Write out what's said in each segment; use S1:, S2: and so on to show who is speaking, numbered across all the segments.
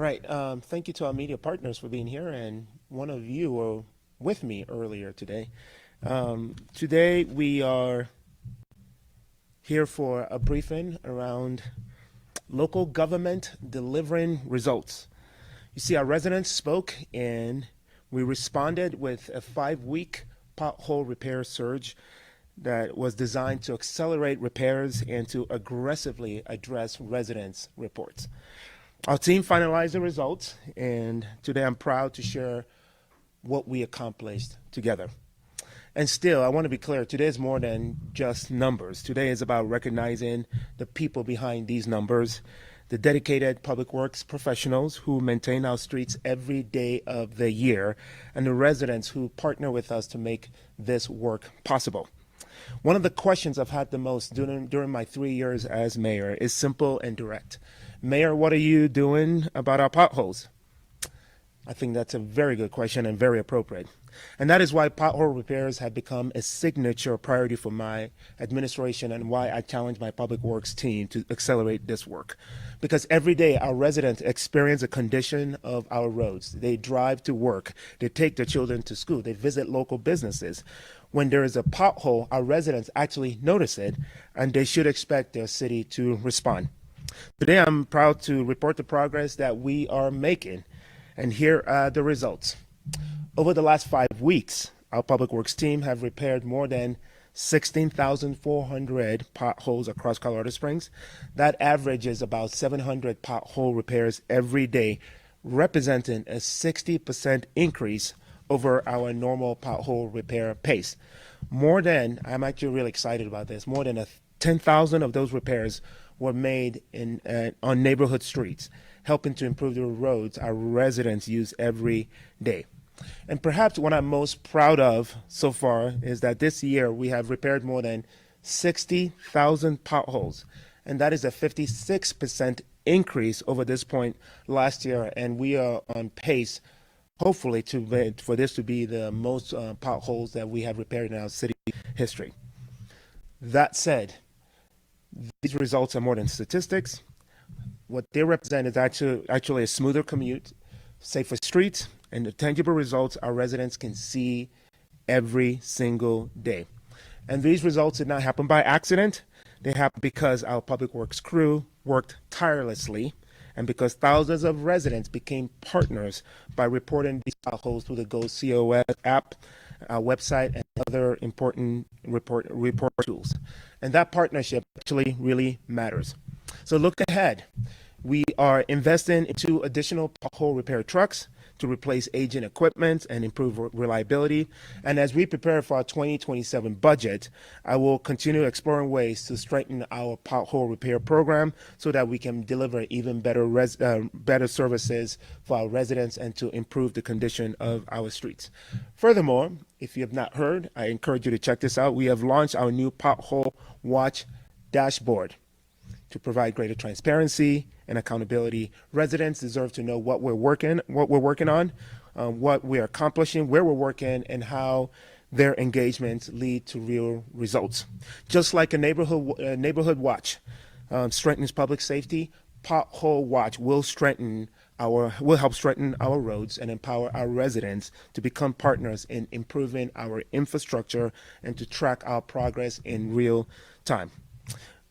S1: Right. Thank you to our media partners for being here, and one of you were with me earlier today. Today we are here for a briefing around local government delivering results. You see, our residents spoke, and we responded with a 5-week pothole repair surge that was designed to accelerate repairs and to aggressively address residents' reports. Our team finalized the results, and today I'm proud to share what we accomplished together. And still, I want to be clear, today is more than just numbers. Today is about recognizing the people behind these numbers, the dedicated public works professionals who maintain our streets every day of the year, and the residents who partner with us to make this work possible. One of the questions I've had the most during my 3 years as mayor is simple and direct. Mayor, what are you doing about our potholes? I think that's a very good question and very appropriate. And that is why pothole repairs have become a signature priority for my administration and why I challenge my public works team to accelerate this work. Because every day our residents experience a condition of our roads. They drive to work, they take their children to school, they visit local businesses. When there is a pothole, our residents actually notice it, and they should expect their city to respond. Today, I'm proud to report the progress that we are making, and here are the results. Over the last 5 weeks, our public works team have repaired more than 16,400 potholes across Colorado Springs. That averages about 700 pothole repairs every day, representing a 60% increase over our normal pothole repair pace. I'm actually really excited about this, more than 10,000 of those repairs were made on neighborhood streets, helping to improve the roads our residents use every day. And perhaps what I'm most proud of so far is that this year we have repaired more than 60,000 potholes, and that is a 56% increase over this point last year, and we are on pace, hopefully, for this to be the most potholes that we have repaired in our city history. That said, these results are more than statistics. What they represent is actually a smoother commute, safer streets, and the tangible results our residents can see every single day. And these results did not happen by accident. They happened because our public works crew worked tirelessly and because thousands of residents became partners by reporting these potholes through the KOAA app, our website, and other important report tools. And that partnership actually really matters. So look ahead. We are investing in 2 additional pothole repair trucks to replace aging equipment and improve reliability. And as we prepare for our 2027 budget, I will continue exploring ways to strengthen our pothole repair program so that we can deliver even better services for our residents and to improve the condition of our streets. Furthermore, if you have not heard, I encourage you to check this out. We have launched our new Pothole Watch dashboard to provide greater transparency and accountability. Residents deserve to know what we're working on, what we're accomplishing, where we're working, and how their engagements lead to real results. Just like a neighborhood watch strengthens public safety, Pothole Watch will help strengthen our roads and empower our residents to become partners in improving our infrastructure and to track our progress in real time.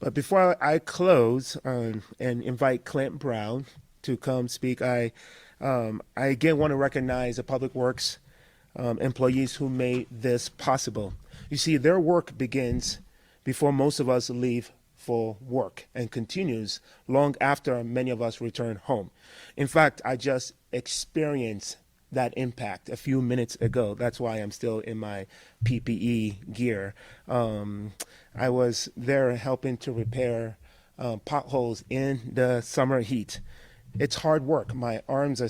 S1: But before I close and invite Clint Brown to come speak, I again want to recognize the Public Works employees who made this possible. You see, their work begins before most of us leave for work and continues long after many of us return home. In fact, I just experienced that impact a few minutes ago. That's why I'm still in my PPE gear. I was there helping to repair potholes in the summer heat. It's hard work. My hands are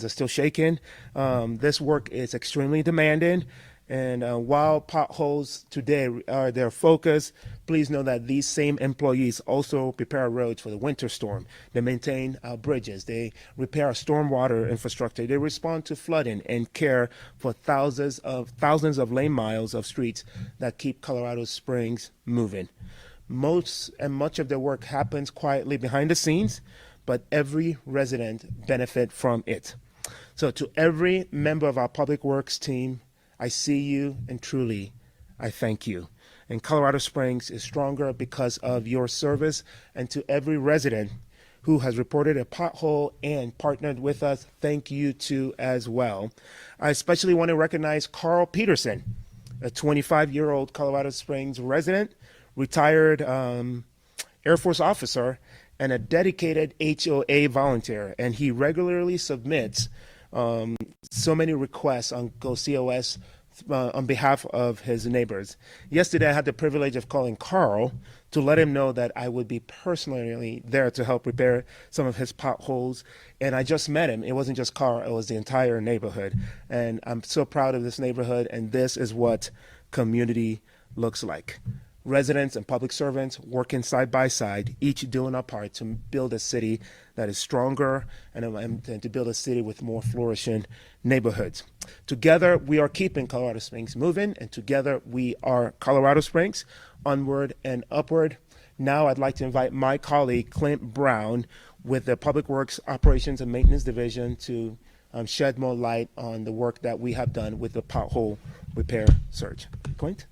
S1: still shaking. This work is extremely demanding. And while potholes today are their focus, please know that these same employees also prepare our roads for the winter storm. They maintain our bridges. They repair our stormwater infrastructure. They respond to flooding and care for thousands of lane miles of streets that keep Colorado Springs moving. Much of their work happens quietly behind the scenes, but every resident benefit from it. So to every member of our Public Works team, I see you and truly I thank you. And Colorado Springs is stronger because of your service. And to every resident who has reported a pothole and partnered with us, thank you too as well. I especially want to recognize Carl Peterson, a 25-year-old Colorado Springs resident, retired Air Force officer, and a dedicated HOA volunteer. And he regularly submits so many requests on GoCOS on behalf of his neighbors. Yesterday, I had the privilege of calling Carl to let him know that I would be personally there to help repair some of his potholes. And I just met him. It wasn't just Carl, it was the entire neighborhood. And I'm so proud of this neighborhood, and this is what community looks like. Residents and public servants working side by side, each doing our part to build a city that is stronger and to build a city with more flourishing neighborhoods. Together, we are keeping Colorado Springs moving, and together we are Colorado Springs, onward and upward. Now I'd like to invite my colleague, Clint Brown, with the Public Works Operations and Maintenance Division to shed more light on the work that we have done with the pothole repair surge. Clint?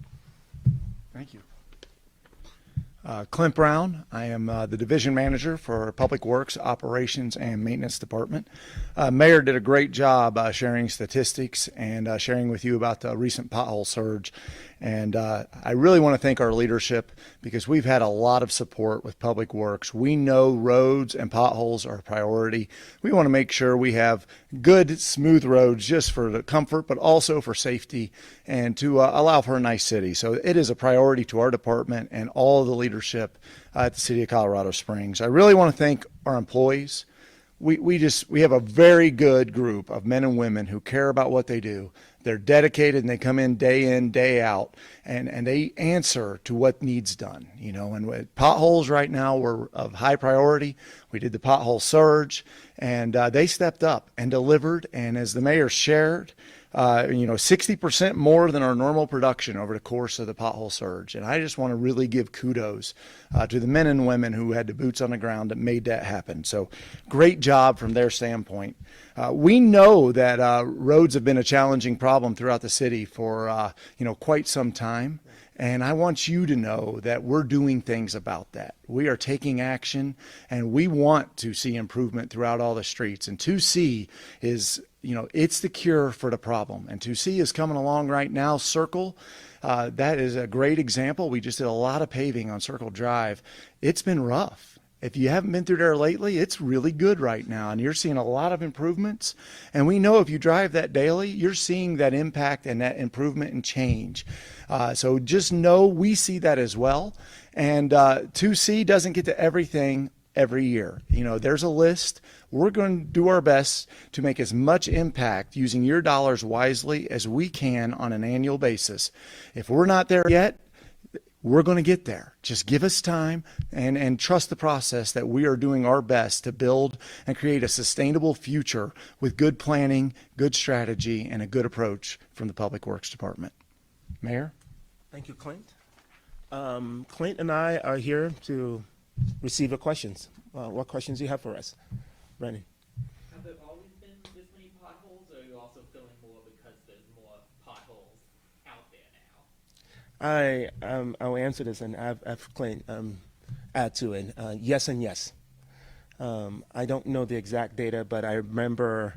S2: Thank you. Clint Brown. I am the Division Manager for Public Works Operations and Maintenance Department. Mayor did a great job sharing statistics and sharing with you about the recent pothole surge. And I really want to thank our leadership because we've had a lot of support with Public Works. We know roads and potholes are a priority. We want to make sure we have good, smooth roads just for the comfort, but also for safety and to allow for a nice city. So it is a priority to our department and all of the leadership at the City of Colorado Springs. I really want to thank our employees. We have a very good group of men and women who care about what they do. They're dedicated and they come in, day out, and they answer to what needs done. You know, and with potholes right now were of high priority. We did the pothole surge, and they stepped up and delivered. And as the mayor shared, 60% more than our normal production over the course of the pothole surge. And I just want to really give kudos to the men and women who had the boots on the ground that made that happen. So great job from their standpoint. We know that roads have been a challenging problem throughout the city for quite some time. And I want you to know that we're doing things about that. We are taking action, and we want to see improvement throughout all the streets. And 2C is, it's the cure for the problem. And 2C is coming along right now. Circle, that is a great example. We just did a lot of paving on Circle Drive. It's been rough. If you haven't been through there lately, it's really good right now, and you're seeing a lot of improvements. And we know if you drive that daily, you're seeing that impact and that improvement and change. So just know we see that as well. And 2C doesn't get to everything every year. There's a list. We're going to do our best to make as much impact using your dollars wisely as we can on an annual basis. If we're not there yet, we're going to get there. Just give us time and trust the process that we are doing our best to build and create a sustainable future with good planning, good strategy, and a good approach from the Public Works Department. Mayor?
S1: Thank you, Clint. Clint and I are here to receive your questions. What questions do you have for us? Brennan?
S3: Have there always been this many potholes, or are you also feeling more because there's more potholes out there now?
S1: I'll answer this and have Clint add to it. Yes and yes. I don't know the exact data, but I remember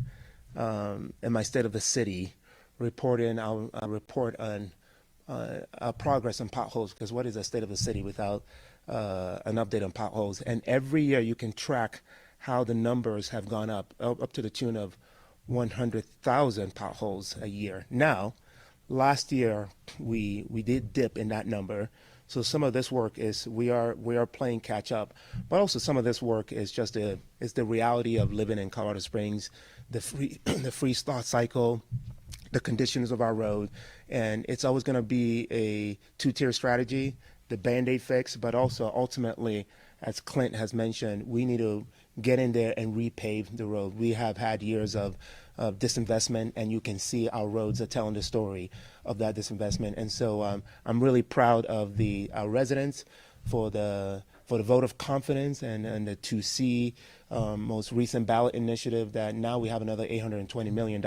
S1: in my State of the City reporting our report on our progress on potholes, because what is a State of the City without an update on potholes? And every year you can track how the numbers have gone up to the tune of 100,000 potholes a year. Now, last year we did dip in that number, so some of this work is we are playing catch up, but also some of this work is just the reality of living in Colorado Springs, the free thought cycle, the conditions of our road, and it's always going to be a two-tier strategy, the Band-Aid fix, but also ultimately, as Clint has mentioned, we need to get in there and repave the road. We have had years of disinvestment, and you can see our roads are telling the story of that disinvestment. And so I'm really proud of our residents for the vote of confidence and the 2C most recent ballot initiative that now we have another $820 million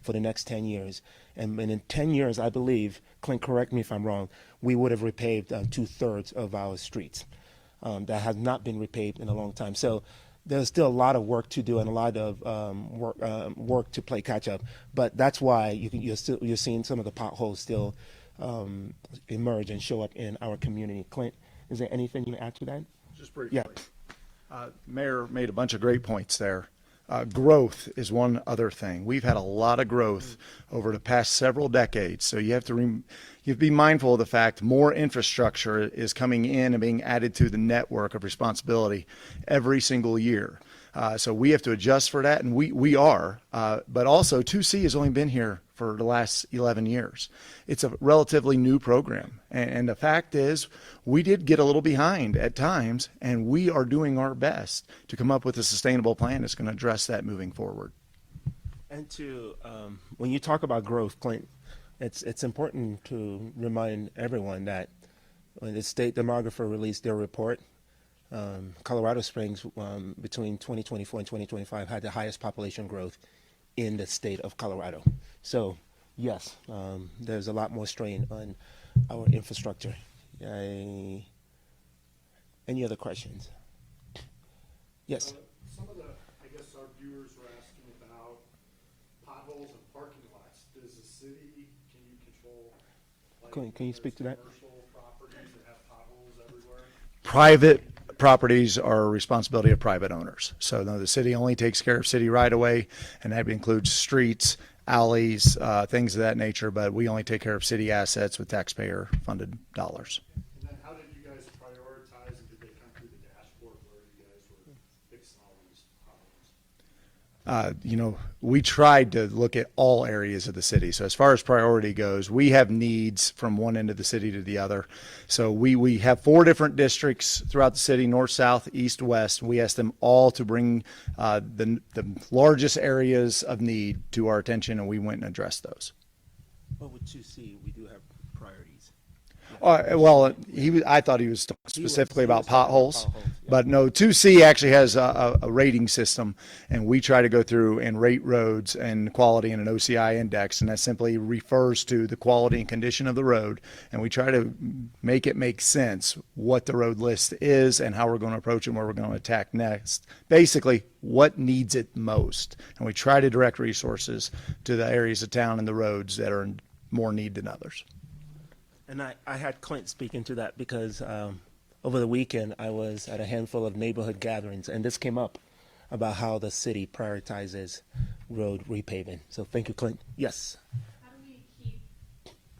S1: for the next 10 years. And in 10 years, I believe, Clint, correct me if I'm wrong, we would have repaved 2/3 of our streets. That has not been repaved in a long time. So there's still a lot of work to do and a lot of work to play catch up. But that's why you're seeing some of the potholes still emerge and show up in our community. Clint, is there anything you can add to that?
S2: Just briefly.
S1: Yeah.
S2: Mayor made a bunch of great points there. Growth is one other thing. We've had a lot of growth over the past several decades, so you have to be mindful of the fact more infrastructure is coming in and being added to the network of responsibility every single year. So we have to adjust for that, and we are. But also, 2C has only been here for the last 11 years. It's a relatively new program. And the fact is, we did get a little behind at times, and we are doing our best to come up with a sustainable plan that's going to address that moving forward.
S1: And when you talk about growth, Clint, it's important to remind everyone that when the state demographer released their report, Colorado Springs between 2024 and 2025 had the highest population growth in the state of Colorado. So yes, there's a lot more strain on our infrastructure. Any other questions? Yes.
S4: Some of our viewers were asking about potholes and parking lots. Does the city, can you control?
S1: Can you speak to that?
S4: Commercial properties that have potholes everywhere?
S2: Private properties are a responsibility of private owners. So no, the city only takes care of city right of way, and that includes streets, alleys, things of that nature, but we only take care of city assets with taxpayer funded dollars.
S4: And then how did you guys prioritize, and did they come through the dashboard where you guys were fixing all these potholes?
S2: We tried to look at all areas of the city. So as far as priority goes, we have needs from one end of the city to the other. So we have 4 different districts throughout the city: north, south, east, west. We asked them all to bring the largest areas of need to our attention, and we went and addressed those.
S1: Well, with 2C, we do have priorities.
S2: I thought he was talking specifically about
S1: talking about
S2: potholes,
S1: potholes, yeah.
S2: but no, 2C actually has a rating system, and we try to go through and rate roads and quality in an OCI index, and that simply refers to the quality and condition of the road, and we try to make it make sense what the road list is and how we're going to approach it and where we're going to attack next. Basically, what needs it most, and we try to direct resources to the areas of town and the roads that are in more need than others.
S1: And I had Clint speaking to that because over the weekend I was at a handful of neighborhood gatherings, and this came up about how the city prioritizes road repaving. So thank you, Clint. Yes.
S5: How do we keep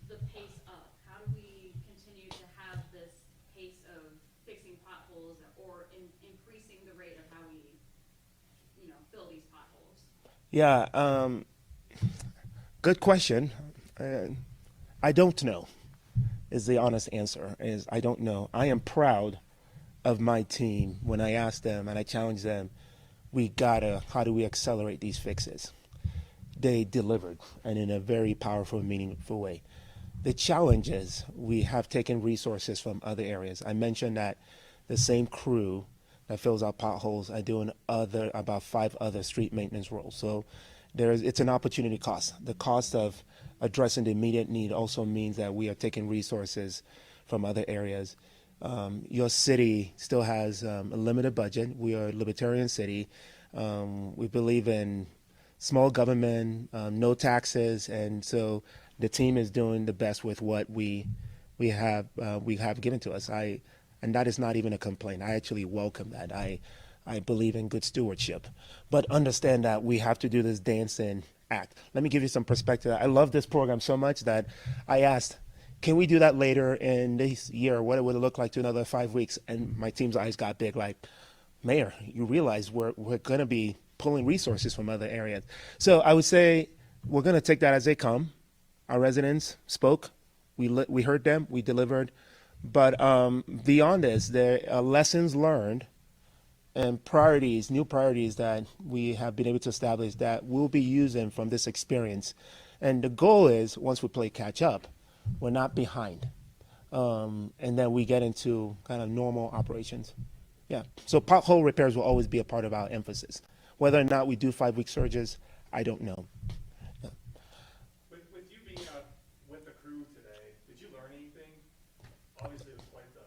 S5: the pace up? How do we continue to have this pace of fixing potholes or increasing the rate of how we, fill these potholes?
S1: Yeah. Good question. I don't know. Is the honest answer. I don't know. I am proud of my team when I asked them and I challenged them, how do we accelerate these fixes? They delivered, and in a very powerful, meaningful way. The challenge is we have taken resources from other areas. I mentioned that the same crew that fills out potholes are doing about 5 other street maintenance roles. So it's an opportunity cost. The cost of addressing the immediate need also means that we are taking resources from other areas. Your city still has a limited budget. We are a libertarian city. We believe in small government, no taxes, and so the team is doing the best with what we have given to us. And that is not even a complaint. I actually welcome that. I believe in good stewardship, but understand that we have to do this dancing act. Let me give you some perspective. I love this program so much that I asked, can we do that later in this year? What would it look like to another 5 weeks? And my team's eyes got big like, Mayor, you realize we're going to be pulling resources from other areas. So I would say we're going to take that as they come. Our residents spoke. We heard them. We delivered. But beyond this, there are lessons learned and priorities, new priorities that we have been able to establish that we'll be using from this experience. And the goal is, once we play catch up, we're not behind. And then we get into kind of normal operations. Yeah. So pothole repairs will always be a part of our emphasis. Whether or not we do 5-week surges, I don't know.
S4: With you being out with the crew today, did you learn anything? Obviously, it was quite the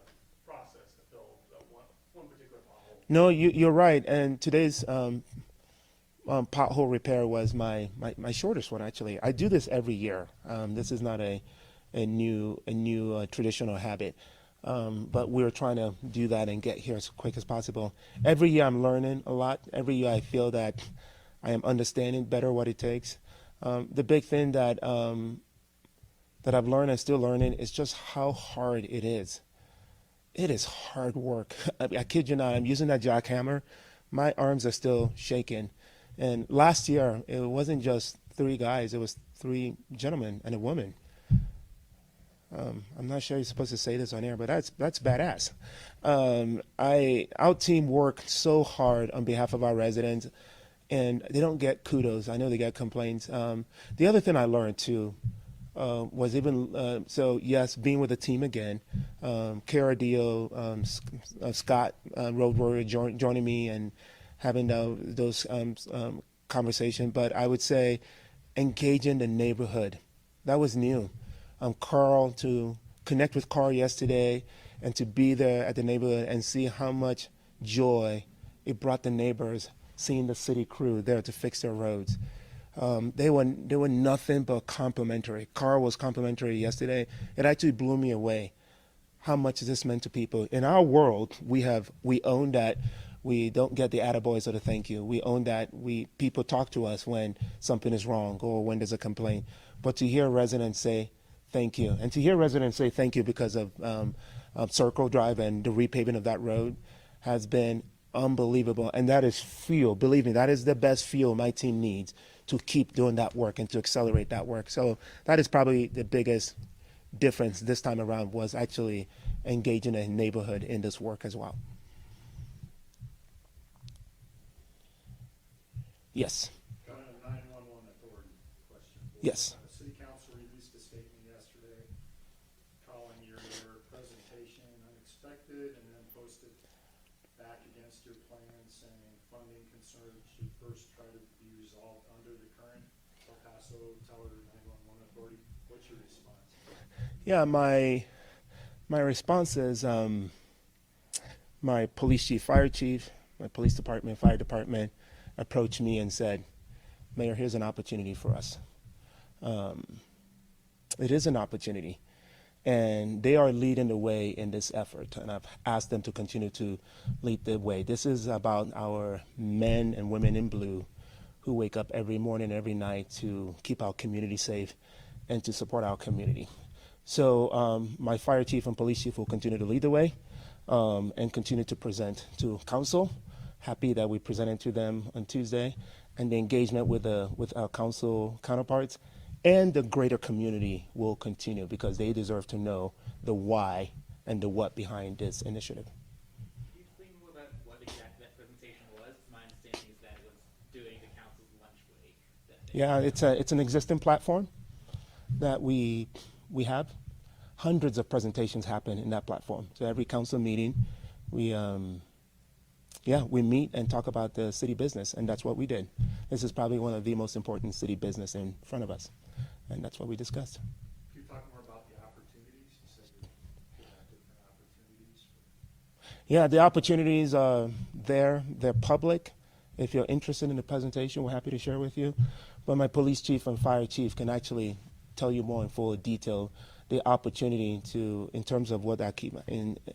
S4: process to fill the one particular pothole.
S1: No, you're right. And today's pothole repair was my shortest one, actually. I do this every year. This is not a new traditional habit. But we're trying to do that and get here as quick as possible. Every year I'm learning a lot. Every year I feel that I am understanding better what it takes. The big thing that I've learned and still learning is just how hard it is. It is hard work. I kid you not, I'm using that jackhammer. My arms are still shaking. And last year, it wasn't just 3 guys, it was 3 gentlemen and a woman. I'm not sure you're supposed to say this on air, but that's badass. Our team worked so hard on behalf of our residents, and they don't get kudos. I know they get complaints. The other thing I learned too was yes, being with the team again. KRDO, Scott Road Warrior joining me and having those conversations. But I would say engaging the neighborhood. That was new. Carl, to connect with Carl yesterday and to be there at the neighborhood and see how much joy it brought the neighbors seeing the city crew there to fix their roads. They were nothing but complimentary. Carl was complimentary yesterday. It actually blew me away how much this meant to people. In our world, we own that. We don't get the attaboys or the thank you. We own that. People talk to us when something is wrong or when there's a complaint. But to hear residents say thank you, and to hear residents say thank you because of Circle Drive and the repaving of that road has been unbelievable. And that is fuel. Believe me, that is the best fuel my team needs to keep doing that work and to accelerate that work. So that is probably the biggest difference this time around, was actually engaging a neighborhood in this work as well. Yes.
S4: Got a 911 authority question.
S1: Yes.
S4: City Council released a statement yesterday calling your presentation unexpected and then posted back against your plan saying funding concerns should first try to be resolved under the current El Paso Teller 911 authority. What's your response?
S1: Yeah, my response is my police chief, fire chief, my police department, fire department approached me and said, Mayor, here's an opportunity for us. It is an opportunity. And they are leading the way in this effort. And I've asked them to continue to lead the way. This is about our men and women in blue who wake up every morning, every night to keep our community safe and to support our community. So my fire chief and police chief will continue to lead the way and continue to present to council. Happy that we presented to them on Tuesday, and the engagement with our council counterparts and the greater community will continue because they deserve to know the why and the what behind this initiative.
S3: Can you explain more about what exactly that presentation was? My understanding is that it was during the council's lunch break.
S1: Yeah, it's an existing platform that we have. Hundreds of presentations happen in that platform. So every council meeting, we meet and talk about the city business, and that's what we did. This is probably one of the most important city business in front of us, and that's what we discussed.
S4: Can you talk more about the opportunities? You said you're looking at different opportunities.
S1: Yeah, the opportunities are there. They're public. If you're interested in the presentation, we're happy to share with you. But my police chief and fire chief can actually tell you more in full detail the opportunity to, in terms of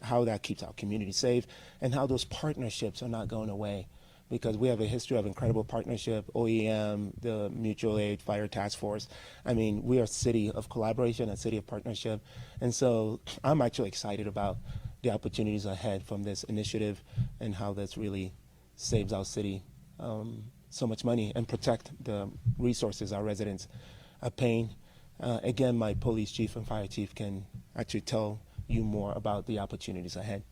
S1: how that keeps our community safe and how those partnerships are not going away. Because we have a history of incredible partnership, OEM, the Mutual Aid Fire Task Force. I mean, we are a city of collaboration, a city of partnership. And so I'm actually excited about the opportunities ahead from this initiative and how this really saves our city so much money and protect the resources our residents are paying. Again, my police chief and fire chief can actually tell you more about the opportunities ahead.